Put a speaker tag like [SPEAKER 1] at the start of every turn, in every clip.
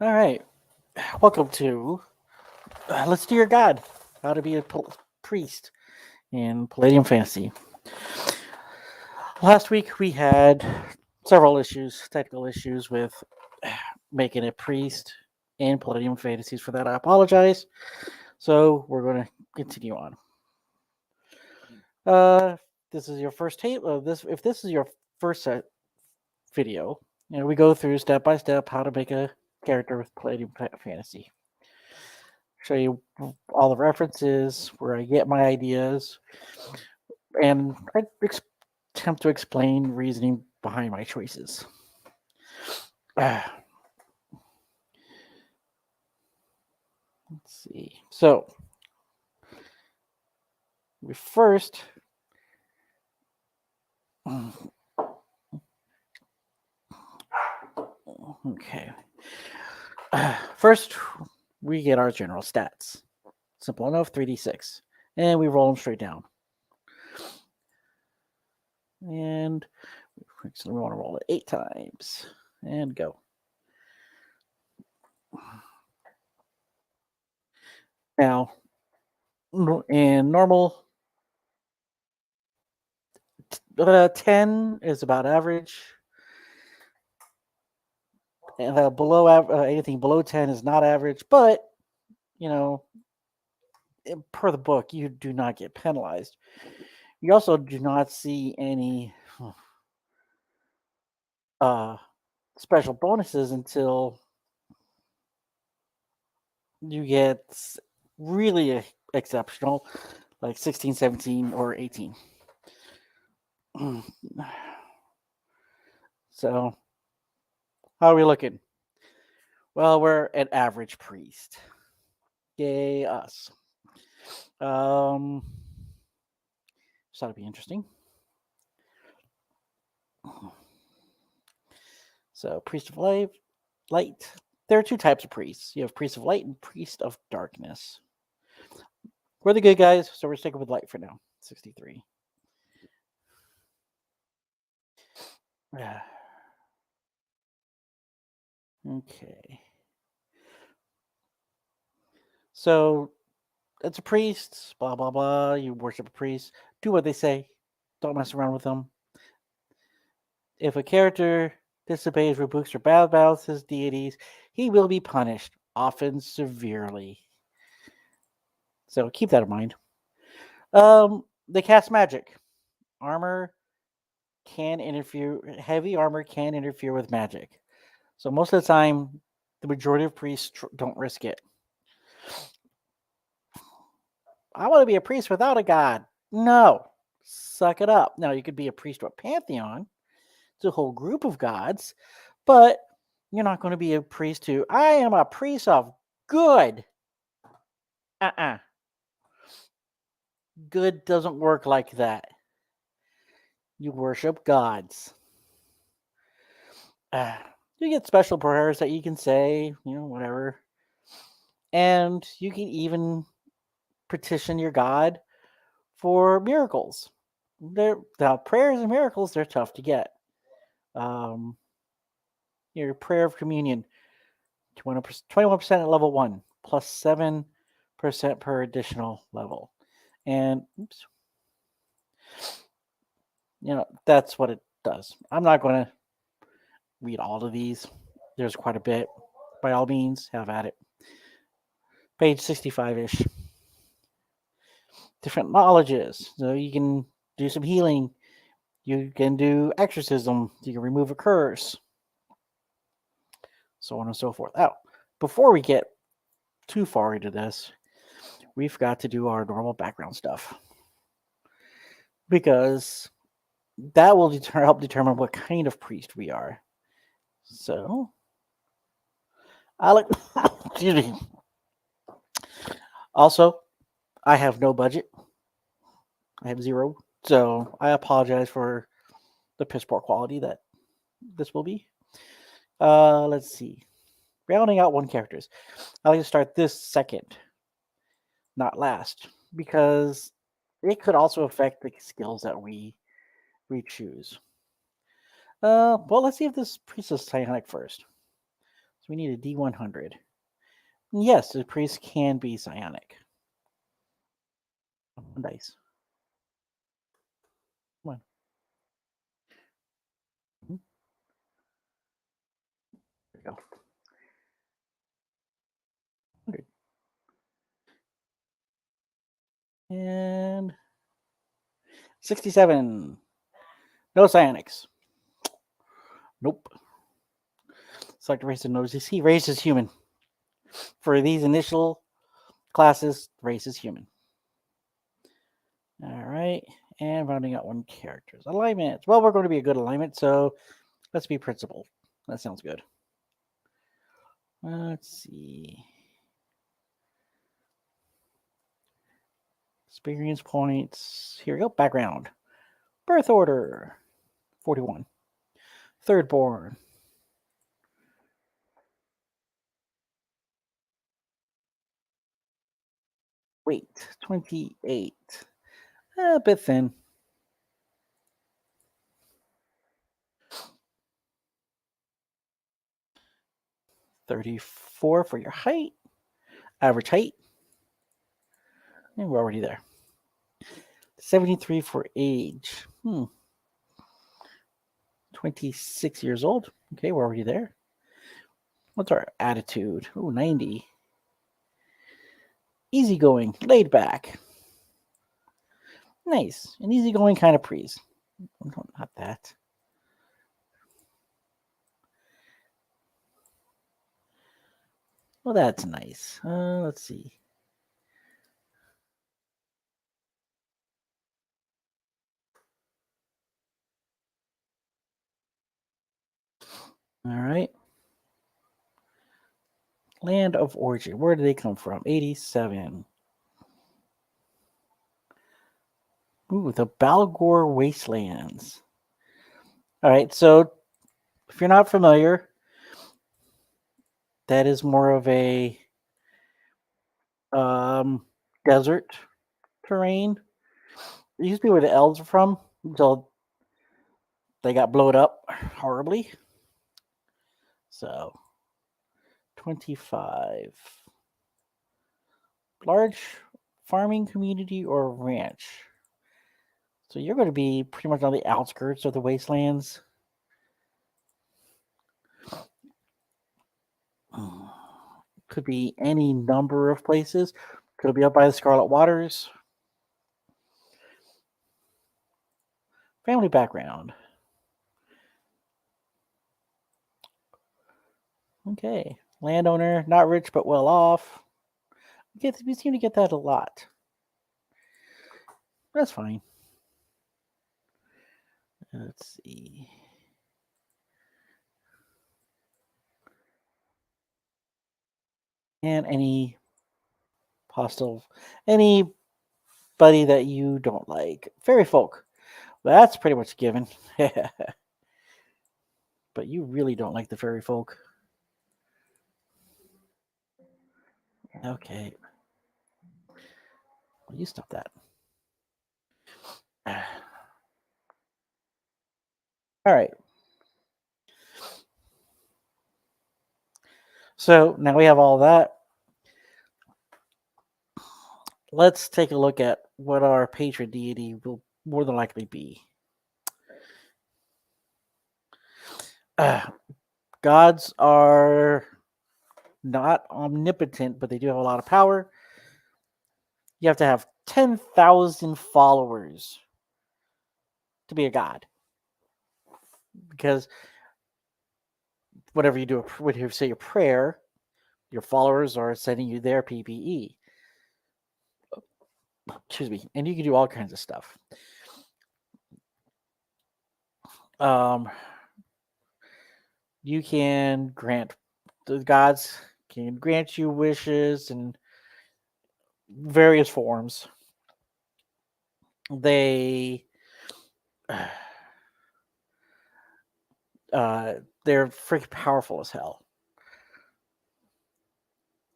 [SPEAKER 1] All right. Welcome to Let's Do Your God How to Be a Priest in Palladium Fantasy. Last week we had several issues, technical issues with making a priest in Palladium Fantasies. For that, I apologize. So we're going to continue on. This is your first tape of this. If this is your first video, we go through step by step how to make a character with Palladium Fantasy. Show you all the references, where I get my ideas, and I attempt to explain reasoning behind my choices. Let's see. So, we first. Okay. First, we get our general stats. Simple enough, 3d6. And we roll them straight down. And we want to roll it 8 times. And go. Now, in normal, 10 is about average. And anything below 10 is not average, but per the book, you do not get penalized. You also do not see any special bonuses until you get really exceptional, like 16, 17, or 18. So, how are we looking? Well, we're an average priest. Yay, us. So that'll be interesting. So, priest of light. There are 2 types of priests. You have priest of light and priest of darkness. We're the good guys, so we're sticking with light for now. 63. Okay. So it's a priest, blah, blah, blah. You worship a priest. Do what they say. Don't mess around with them. If a character disobeys, rebukes, or badmouths his deities, he will be punished, often severely. So keep that in mind. They cast magic. Armor can interfere. Heavy armor can interfere with magic. So most of the time, the majority of priests don't risk it. I want to be a priest without a god. No. Suck it up. Now, you could be a priest of a pantheon. It's a whole group of gods. But you're not going to be a priest who, I am a priest of good. Good doesn't work like that. You worship gods. You get special prayers that you can say, whatever. And you can even petition your God for miracles. Now, prayers and miracles, they're tough to get. Your prayer of communion, 21% at level 1, plus 7% per additional level. And, that's what it does. I'm not going to read all of these. There's quite a bit. By all means, have at it. Page 65-ish. Different knowledges. So you can do some healing. You can do exorcism. You can remove a curse. So on and so forth. Now, before we get too far into this, we've got to do our normal background stuff. Because that will help determine what kind of priest we are. So, excuse me. Also, I have no budget. I have 0. So I apologize for the piss poor quality that this will be. Let's see. Rounding out 1 characters. I like to start this second, not last, because it could also affect the skills that we choose. Well, let's see if this priest is psionic first. we need a D100. Yes, the priest can be psionic. Dice. Come on. There we go. 100. And 67. No psionics. Nope. Select race and notice. See, race is human. For these initial classes, race is human. All right. And rounding out one characters. Alignment. Well, we're going to be a good alignment, so let's be principal. That sounds good. Let's see. Experience points. Here we go. Background. Birth order. 41. Third born. Weight. 28. A bit thin. 34 for your height. Average height. And we're already there. 73 for age. 26 years old. Okay, we're already there. What's our attitude? Oh, 90. Easygoing, laid back. Nice. An easygoing kind of priest. Not that. Well, that's nice. Let's see. All right. Land of origin. Where do they come from? 87. Ooh, the Balgor Wastelands. All right, so if you're not familiar, that is more of a desert terrain. It used to be where the elves are from until they got blown up horribly. So 25. Large farming community or ranch. So you're going to be pretty much on the outskirts of the wastelands. Could be any number of places. Could be up by the Scarlet Waters. Family background. Okay. Landowner, not rich but well off. We seem to get that a lot. That's fine. Let's see. And any anybody that you don't like. Fairy folk. That's pretty much given. But you really don't like the fairy folk. Okay. Well, you stop that. All right. So now we have all that. Let's take a look at what our patron deity will more than likely be. Gods are not omnipotent, but they do have a lot of power. You have to have 10,000 followers to be a god. Because whenever you say a prayer, your followers are sending you their PPE. Excuse me. And you can do all kinds of stuff. You can the gods can grant you wishes in various forms. They're freaking powerful as hell.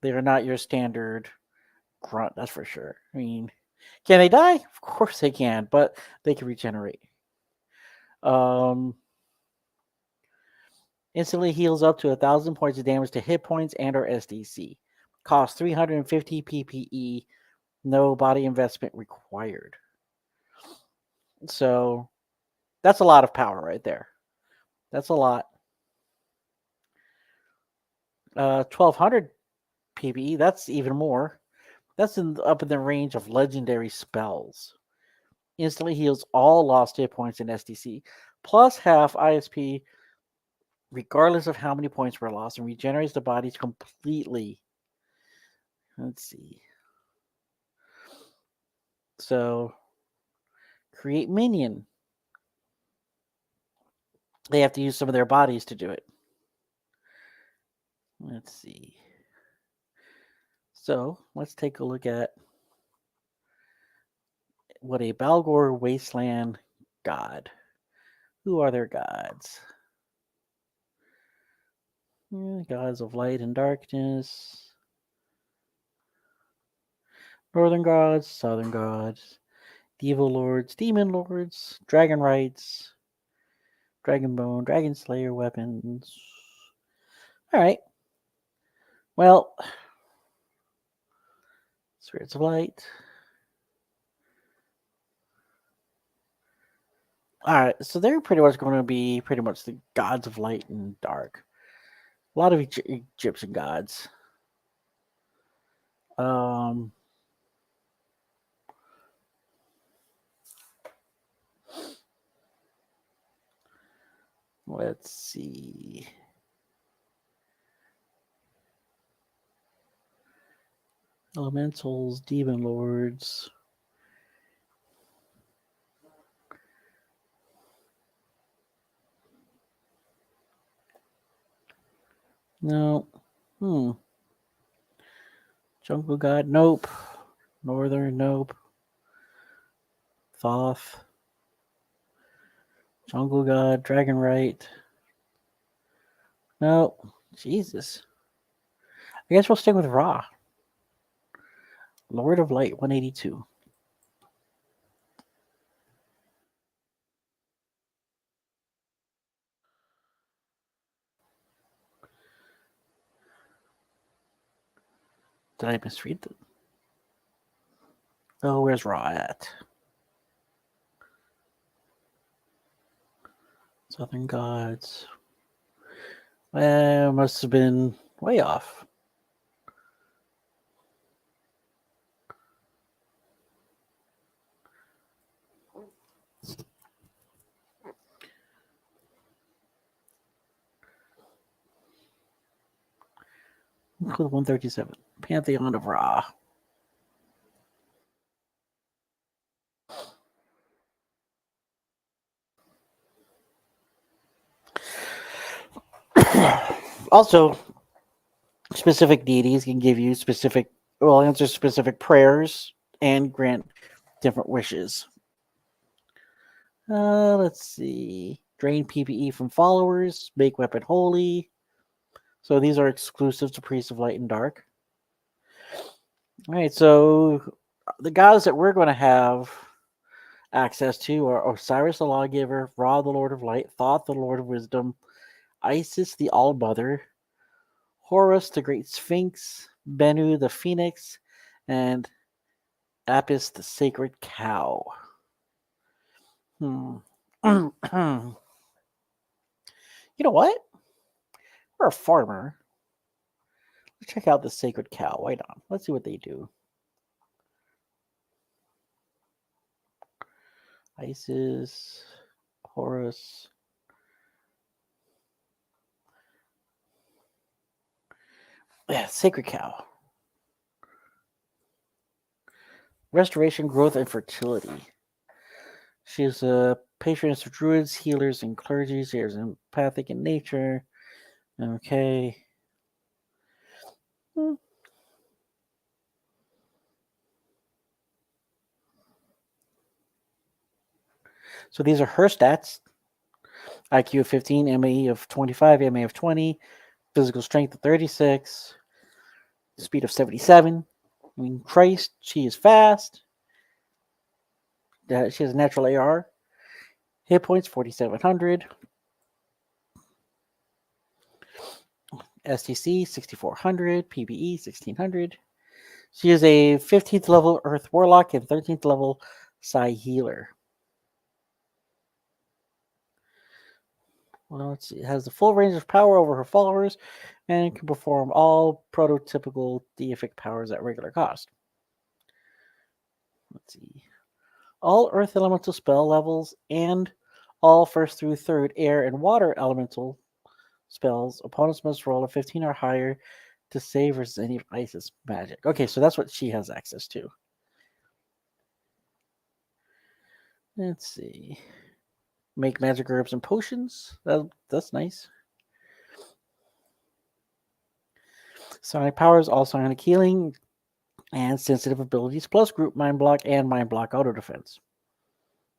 [SPEAKER 1] They are not your standard grunt, that's for sure. I mean, can they die? Of course they can, but they can regenerate. Instantly heals up to 1,000 points of damage to hit points and or SDC. Costs 350 PPE. No body investment required. So that's a lot of power right there. That's a lot. 1,200 PPE. That's even more. That's up in the range of legendary spells. Instantly heals all lost hit points in SDC, plus half ISP, regardless of how many points were lost, and regenerates the bodies completely. Let's see. So, create minion. They have to use some of their bodies to do it. Let's see. So, let's take a look at what a Balgor Wasteland god. Who are their gods? Gods of light and darkness. Northern gods, southern gods, Devil lords, demon lords, dragon rights, dragonbone, dragon slayer weapons. All right. Well, spirits of light. All right, so they're pretty much going to be pretty much the gods of light and dark. A lot of Egyptian gods. Let's see. Elementals, demon lords. No. Jungle god, nope. Northern, nope. Thoth. Jungle god, dragon right. No. Jesus. I guess we'll stick with Ra. Lord of Light, 182. Did I misread that? Oh, where's Ra at? Southern Gods. Must have been way off. Include 137. Pantheon of Ra. Also, specific deities can give you answer specific prayers and grant different wishes. Let's see. Drain PPE from followers. Make weapon holy. So these are exclusive to Priests of Light and Dark. All right, so the gods that we're going to have access to are Osiris the Lawgiver, Ra the Lord of Light, Thoth the Lord of Wisdom, Isis the All-Mother, Horus the Great Sphinx, Bennu the Phoenix, and Apis the Sacred Cow. You know what? We're a farmer. Let's check out the Sacred Cow. Why not? Let's see what they do. Isis, Horus. Yeah, Sacred Cow. Restoration, growth, and fertility. She is a patroness of druids, healers, and clergy. She is empathic in nature. Okay. So these are her stats. IQ of 15, MAE of 25, MA of 20, physical strength of 36, speed of 77. I mean, Christ, she is fast. She has a natural AR. Hit points, 4,700. STC 6400, PBE 1600. She is a 15th level Earth Warlock and 13th level Psi Healer. Well, let's see. It has the full range of power over her followers and can perform all prototypical deific powers at regular cost. Let's see. All Earth elemental spell levels and all first through third air and water elemental spells, opponents must roll a 15 or higher to save versus any of Ice's magic. Okay, so that's what she has access to. Let's see. Make magic herbs and potions. That's nice. Psionic powers, all psionic healing, and sensitive abilities, plus group mind block and mind block auto defense.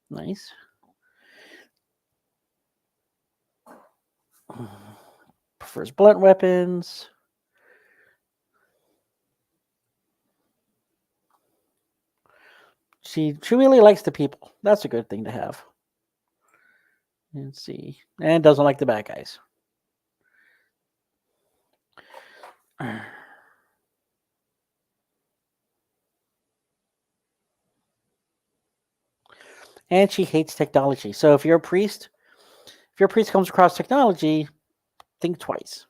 [SPEAKER 1] Nice. Prefers blunt weapons. She really likes the people. That's a good thing to have. Let's see. And doesn't like the bad guys. And she hates technology. So if your priest comes across technology, think twice.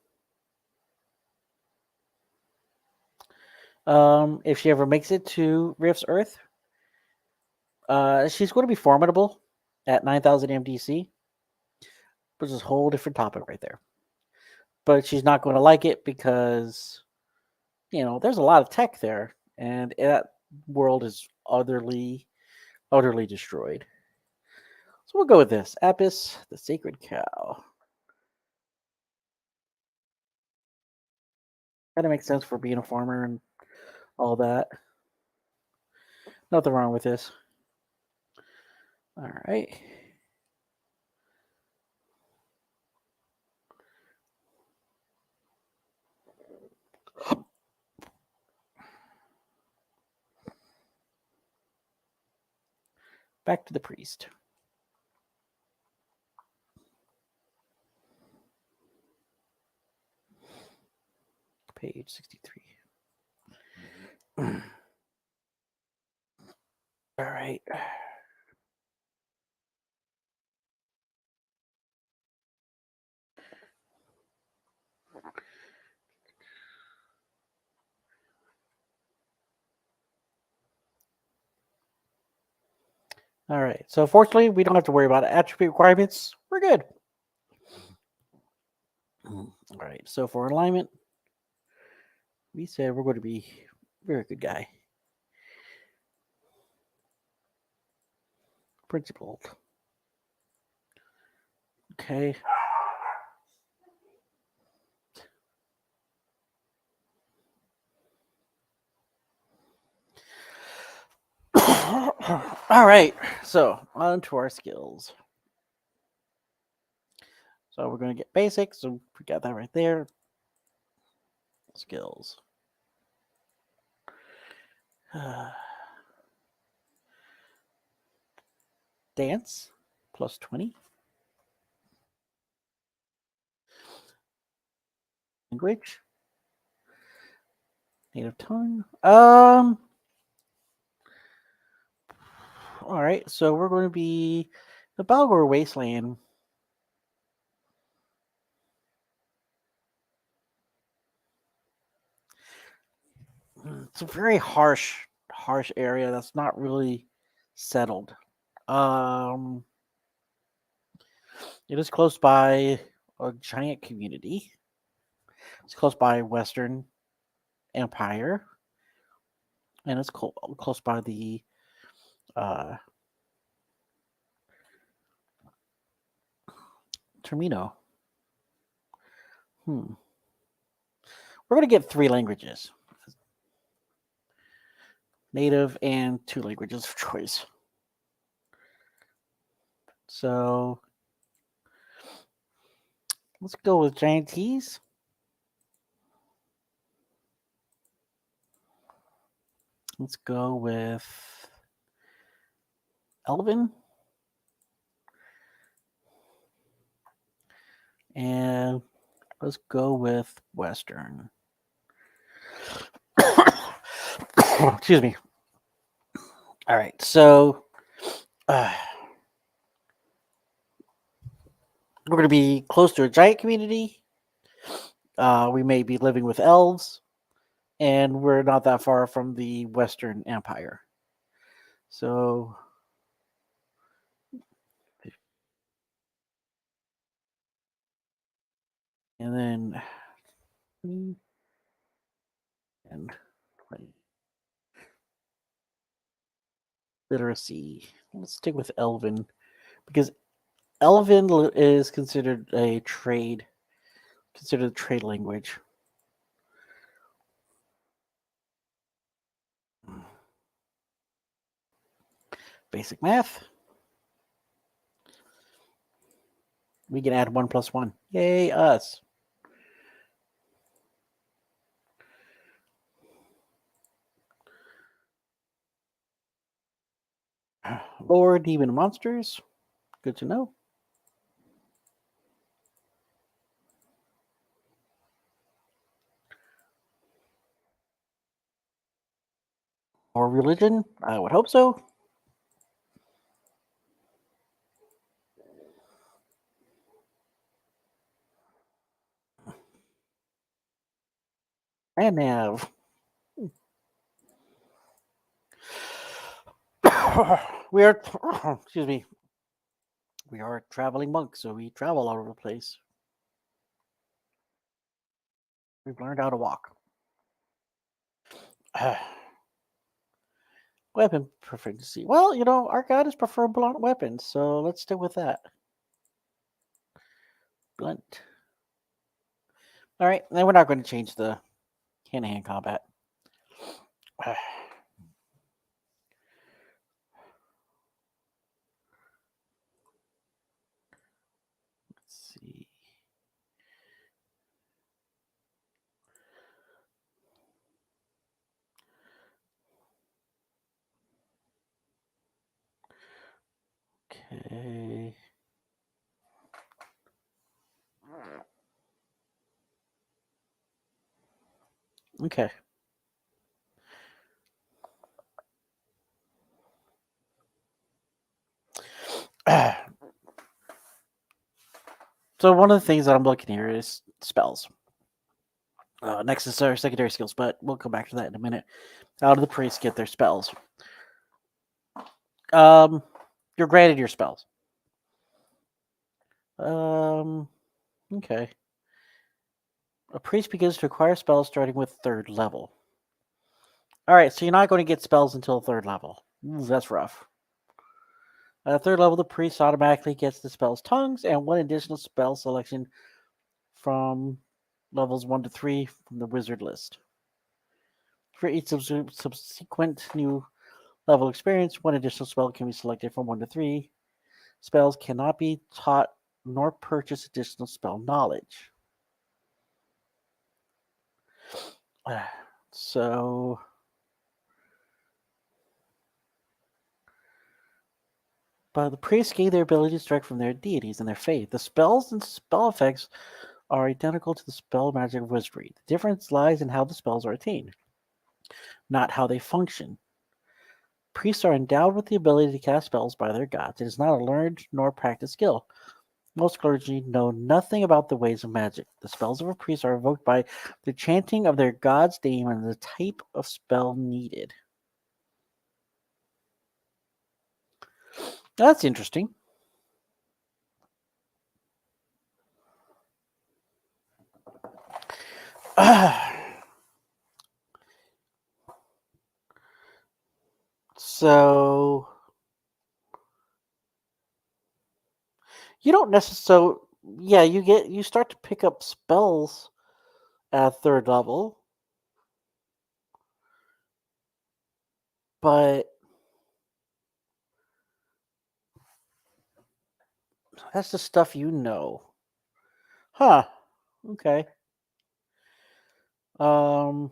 [SPEAKER 1] If she ever makes it to Rift's Earth, she's going to be formidable at 9,000 MDC, which is a whole different topic right there. But she's not going to like it because, there's a lot of tech there, and that world is utterly destroyed. So we'll go with this. Apis, the Sacred Cow. Kind of makes sense for being a farmer and all that. Nothing wrong with this. All right. Back to the priest. Page 63. All right. All right. So fortunately, we don't have to worry about attribute requirements. We're good. All right. So for alignment, we said we're going to be a very good guy. Principled. Okay. All right. So on to our skills. So we're going to get basics. So we got that right there. Skills. Dance plus 20. Language. Native tongue. All right. So we're going to be the Balgor Wasteland. It's a very harsh area that's not really settled. It is close by a giant community. It's close by Western Empire, and it's close by the Termino. We're going to get 3 languages. Native and 2 languages of choice. So let's go with Giantese. Let's go with Elven. And Let's go with Western. Excuse me. All right, so we're going to be close to a giant community. We may be living with elves, and we're not that far from the Western Empire. So, and then, and literacy. Let's stick with Elven because Elven is considered a trade language. Basic math. We can add 1 plus 1. Yay, us. Lore, demon, monsters. Good to know. Or religion. I would hope so. And nav. We are, excuse me, we are traveling monks, so we travel all over the place. We've learned how to walk. Weapon proficiency. Well, our goddess prefer blunt weapons, so let's stick with that. Blunt. All right, then we're not going to change the hand-to-hand combat. Let's see. Okay. Okay. So one of the things that I'm looking here is spells. Next is our secondary skills, but we'll come back to that in a minute. How do the priests get their spells? You're granted your spells. Okay. A priest begins to acquire spells starting with 3rd level. All right, so you're not going to get spells until 3rd level. That's rough. At 3rd level, the priest automatically gets the spell's tongues and 1 additional spell selection from levels 1 to 3 from the wizard list. For each subsequent new level experience, 1 additional spell can be selected from 1 to 3. Spells cannot be taught nor purchase additional spell knowledge. So, but the priests gain their abilities direct from their deities and their faith. The spells and spell effects are identical to the spell magic of wizardry. The difference lies in how the spells are attained, not how they function. Priests are endowed with the ability to cast spells by their gods. It is not a learned nor practiced skill. Most clergy know nothing about the ways of magic. The spells of a priest are evoked by the chanting of their god's name and the type of spell needed. That's interesting. So you don't necessarily, yeah, you start to pick up spells at 3rd level, but that's the stuff you know. Huh. Okay. Um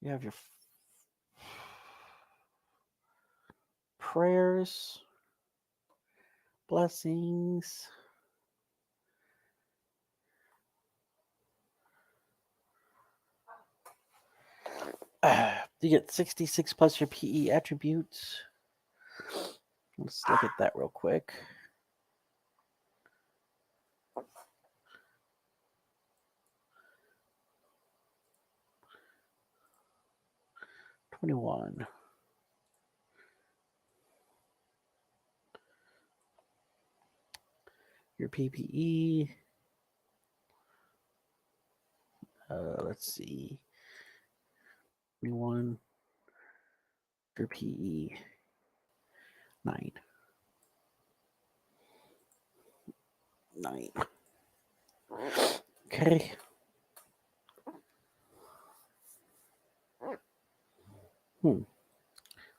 [SPEAKER 1] you have your prayers, blessings. You get 66 plus your PE attributes. Let's look at that real quick. $21. Your PPE. Let's see. 21. Your PE. 9. 9. Okay.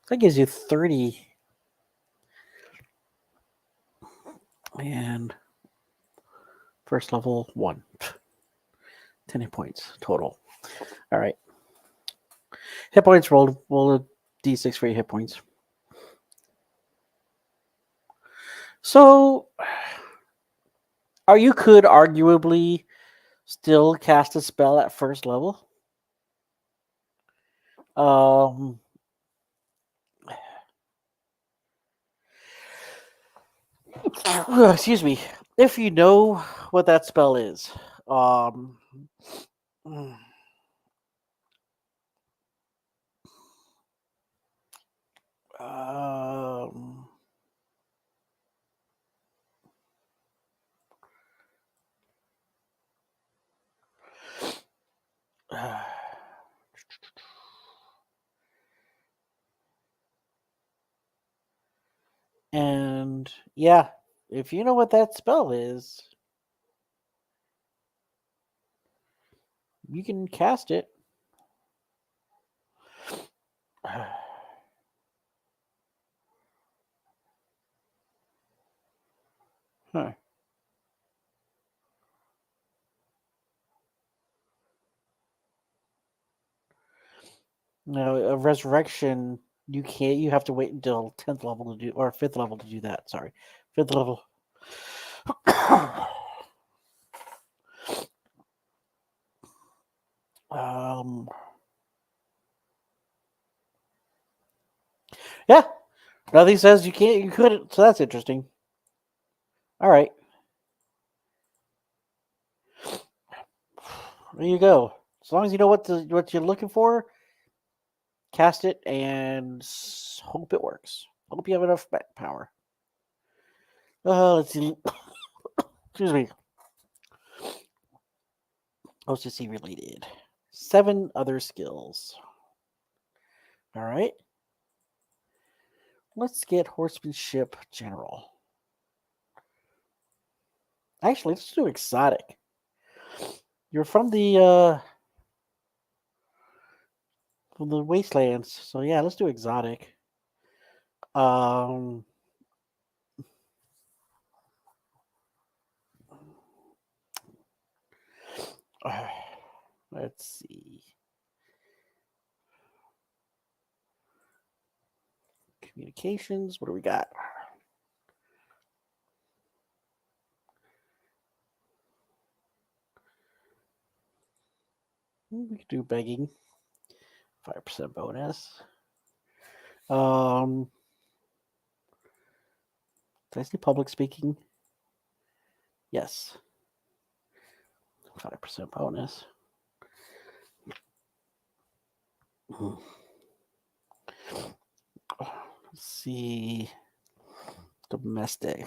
[SPEAKER 1] That gives you 30. And first level 1. 10 hit points total. All right. Hit points rolled. Roll a d6 for your hit points. So, or you could arguably still cast a spell at first level. Excuse me. If you know what that spell is, um, um, and yeah, if you know what that spell is, you can cast it. Huh. Now, a resurrection, you can't. You have to wait until 10th level to do, or 5th level to do that. Sorry, 5th level. um. Yeah, nothing says you can't. You couldn't. So that's interesting. All right, there you go. As long as you know what you're looking for, cast it and hope it works. Hope you have enough power. Let's see. Excuse me. OCC related. 7 other skills. All right. Let's get horsemanship general. Actually, let's do exotic. You're from the wastelands, so yeah, let's do exotic. Um, let's see. Communications. What do we got? We could do begging. 5% bonus. Did I say public speaking? Yes. 5% bonus. Let's see. Domestic.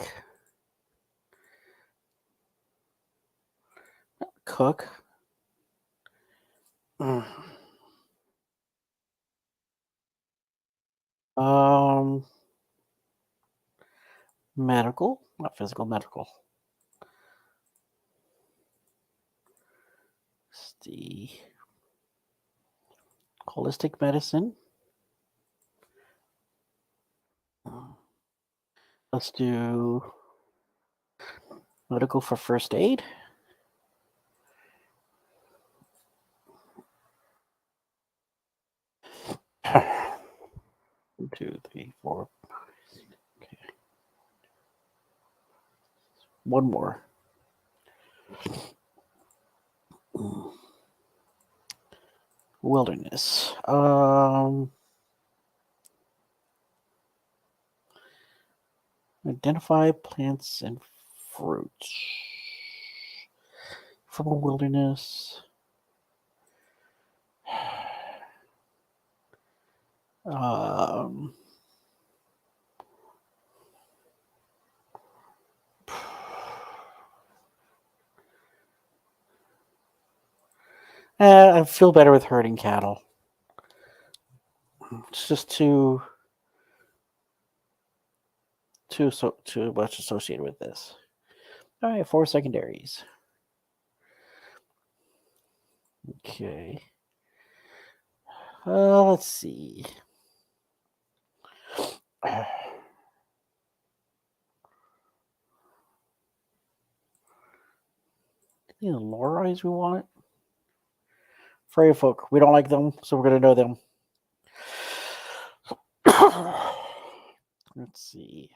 [SPEAKER 1] Cook. Um, medical, not physical, medical. It's the holistic medicine. Let's do medical for first aid. One, 2, 3, 4. Okay. One more. Wilderness. Identify plants and fruits from a wilderness. I feel better with herding cattle. It's just too much associated with this. All right, 4 secondaries. Okay. Let's see. The Lorries we want. Fairy folk. We don't like them, so we're gonna know them. Let's see.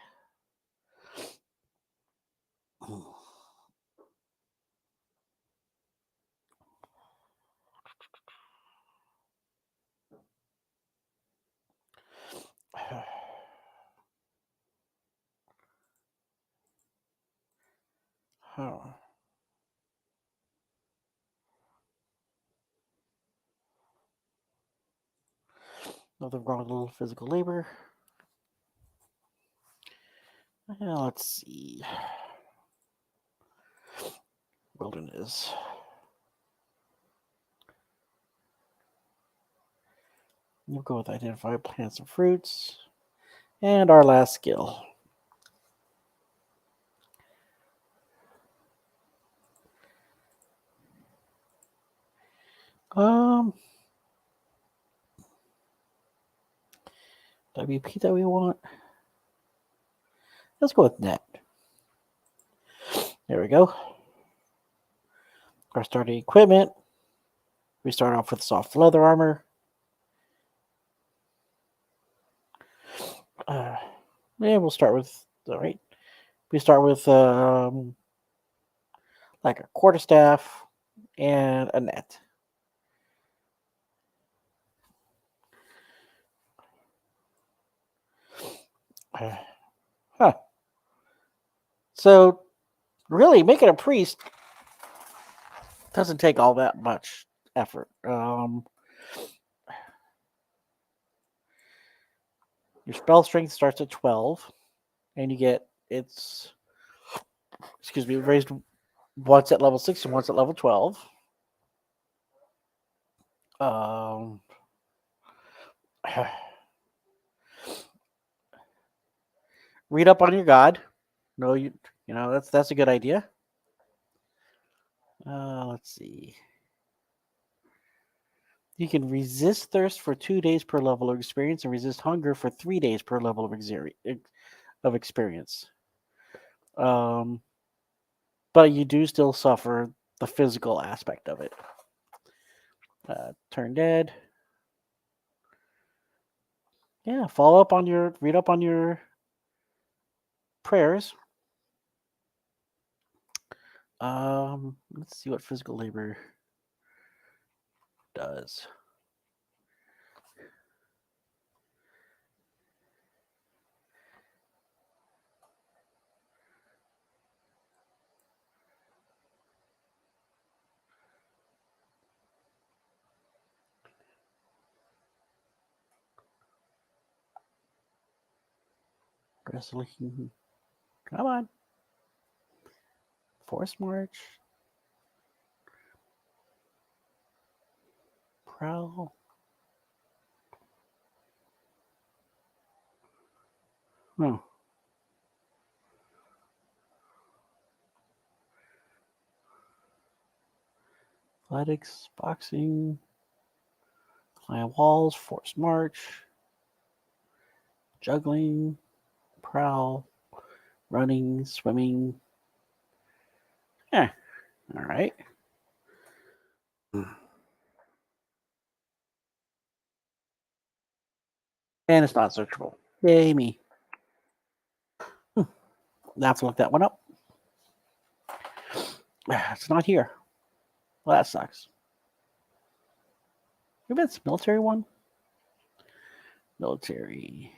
[SPEAKER 1] Nothing wrong with a little physical labor. Let's see. Wilderness. We'll go with identify plants and fruits. And our last skill. WP that we want. Let's go with net. There we go. Our starting equipment. We start off with soft leather armor. We'll start with, all right. We start with like a quarterstaff and a net. Huh. So, really, making a priest doesn't take all that much effort. Your spell strength starts at 12, and you get raised once at level 6 and once at level 12. Read up on your god. No, you know that's a good idea. Let's see. You can resist thirst for 2 days per level of experience and resist hunger for 3 days per level of experience. But you do still suffer the physical aspect of it. Turn dead. Yeah, read up on your prayers. Let's see what physical labor does. Wrestling. Come on. Force march. Prowl. Oh. Athletics, boxing, climb walls, force march, juggling, prowl, running, swimming. Yeah, all right. And it's not searchable. Yay me. I have to look that one up. It's not here. Well, that sucks. Maybe that's military one. Military.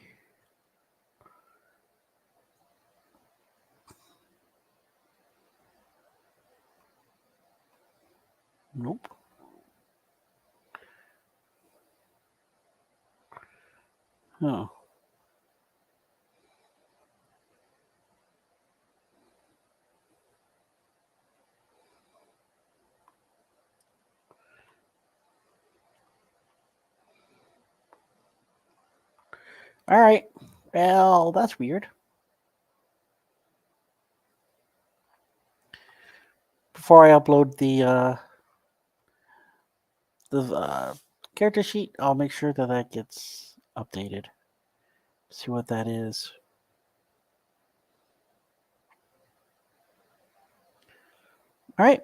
[SPEAKER 1] Nope. Oh. All right. Well, that's weird. Before I upload the character sheet, I'll make sure that that gets updated. See what that is. All right.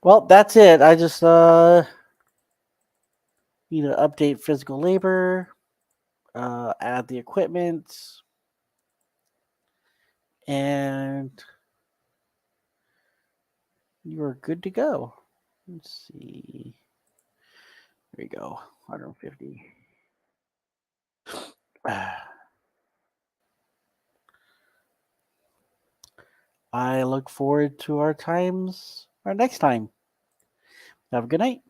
[SPEAKER 1] Well, that's it. I just need to update physical labor, add the equipment, and you're good to go. Let's see. There you go. 150. I look forward to our next time. Have a good night.